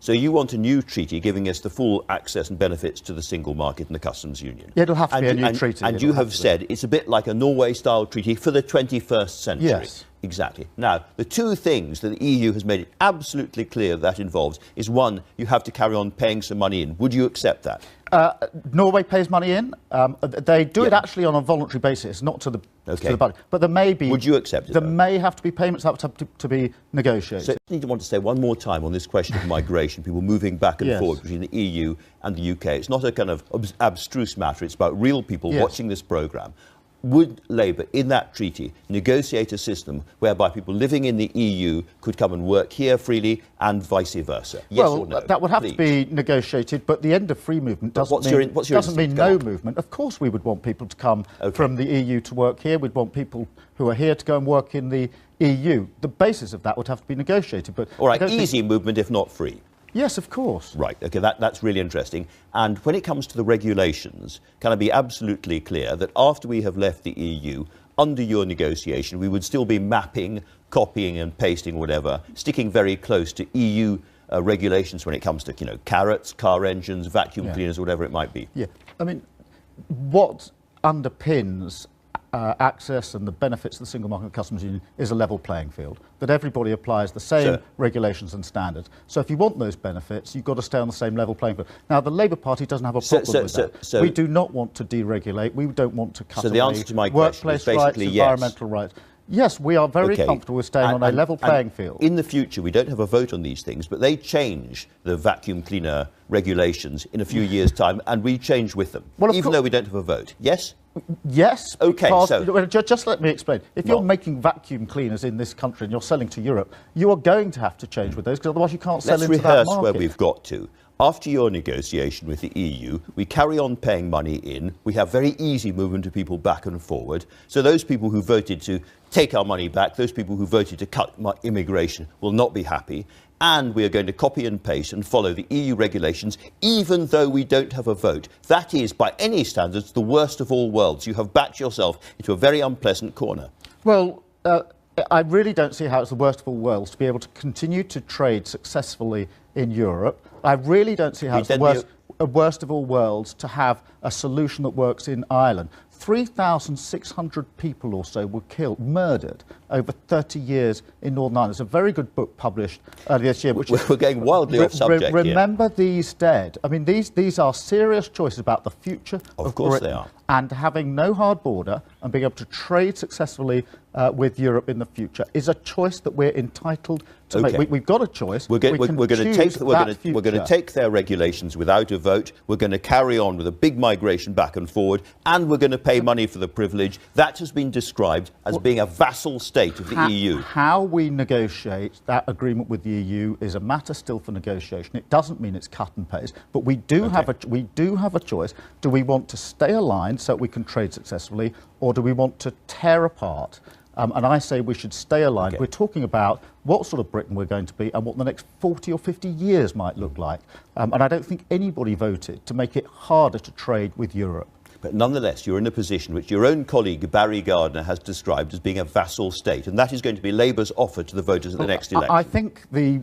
So you want a new treaty giving us the full access and benefits to the single market and the customs union. Yeah, it'll have to be a new treaty. And you have said it's a bit like a Norway-style treaty for the 21st century. Yes. Exactly. Now, the two things that the EU has made it absolutely clear that involves is, one, you have to carry on paying some money in. Would you accept that? Norway pays money in. They do it actually on a voluntary basis, not to the budget. But there may be... Would you accept it? There may have to be payments that have to be negotiated. So I need to want to say one more time on this question of migration, people moving back and forth between the EU and the UK. It's not a kind of abstruse matter. It's about real people watching this programme. Would Labour, in that treaty, negotiate a system whereby people living in the EU could come and work here freely and vice versa? Yes or no? That would have to be negotiated, but the end of free movement doesn't mean no movement. Of course we would want people to come from the EU to work here. We'd want people who are here to go and work in the EU. The basis of that would have to be negotiated. But all right, easy movement if not free. Yes, of course. Right, OK, that's really interesting. And when it comes to the regulations, can I be absolutely clear that after we have left the EU, under your negotiation, we would still be mapping, copying and pasting, whatever, sticking very close to EU regulations when it comes to, you know, carrots, car engines, vacuum cleaners, whatever it might be? Yeah, I mean, what underpins access and the benefits of the single market and customs union is a level playing field, that everybody applies the same regulations and standards. So if you want those benefits, you've got to stay on the same level playing field. Now, the Labour Party doesn't have a problem with that. We do not want to deregulate. We don't want to cut away the answer to my question is workplace rights, environmental rights. Yes, we are very comfortable with staying on a level playing field. In the future, we don't have a vote on these things, but they change the vacuum cleaner regulations in a few years' time, and we change with them, even though we don't have a vote. Yes? Yes. OK, so... Just let me explain. If you're making vacuum cleaners in this country and you're selling to Europe, you are going to have to change with those, because otherwise you can't sell into that market. Let's rehearse where we've got to. After your negotiation with the EU, we carry on paying money in. We have very easy movement of people back and forward. So those people who voted to take our money back, those people who voted to cut immigration will not be happy. And we are going to copy and paste and follow the EU regulations, even though we don't have a vote. That is, by any standards, the worst of all worlds. You have backed yourself into a very unpleasant corner. Well, I really don't see how it's the worst of all worlds to be able to continue to trade successfully in Europe. I really don't see how it's the worst of all worlds to have a solution that works in Ireland. 3,600 people or so were killed, murdered, over 30 years in Northern Ireland. There's a very good book published earlier this year. We're going wildly off subject here. Remember These Dead. I mean, these are serious choices about the future of course Britain. They are. And having no hard border and being able to trade successfully with Europe in the future is a choice that we're entitled to make. We've got a choice. We're going to take their regulations without a vote. We're going to carry on with a big migration back and forward, and we're going to pay money for the privilege. That has been described as being a vassal state of the EU. How we negotiate that agreement with the EU is a matter still for negotiation. It doesn't mean it's cut and paste, but we do have a choice. Do we want to stay aligned so we can trade successfully, or do we want to tear apart? And I say we should stay aligned. We're talking about what sort of Britain we're going to be and what the next 40 or 50 years might look like. And I don't think anybody voted to make it harder to trade with Europe. But nonetheless, you're in a position which your own colleague Barry Gardiner has described as being a vassal state, and that is going to be Labour's offer to the voters at the next election. I think the